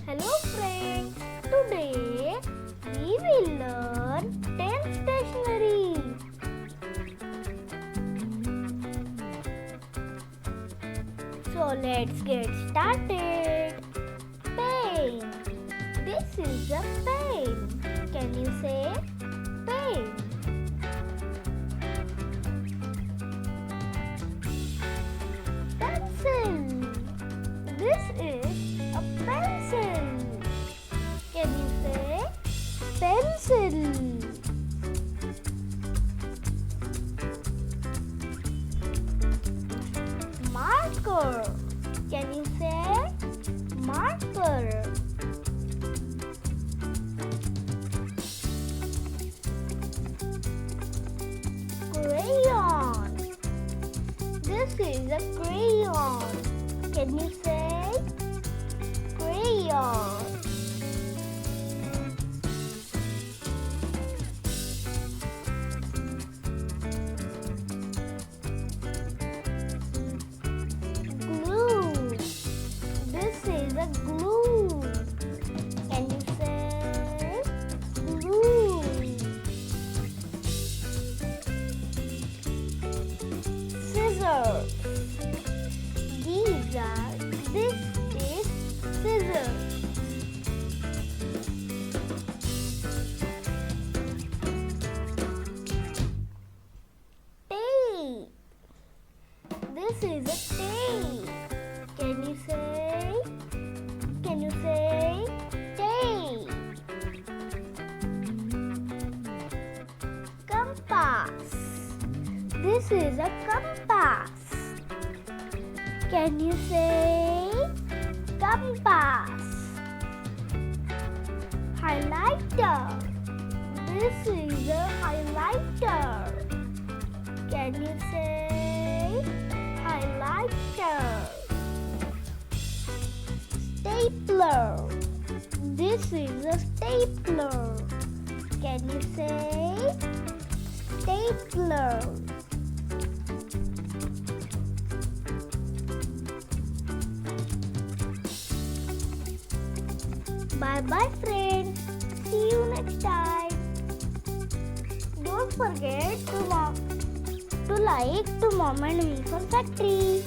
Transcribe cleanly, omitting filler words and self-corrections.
Hello friends, today we will learn 10 stationery. So let's get started. Pen. This is a pen. Can you say pen? Pencil. This is a pencil. Can you say pencil? Marker. Can you say marker? Crayon. This is a crayon. Can you say crayon? Glue. This is a glue. Can you say glue? Scissors. This is scissors. Tape. This is a tape. Can you say tape? Compass. This is a compass. Can you say compass? Highlighter. This is a highlighter. Can you say highlighter? Stapler. This is a stapler. Can you say stapler? Bye bye friends. See you next time. Don't forget to like to Mom and Me Factory.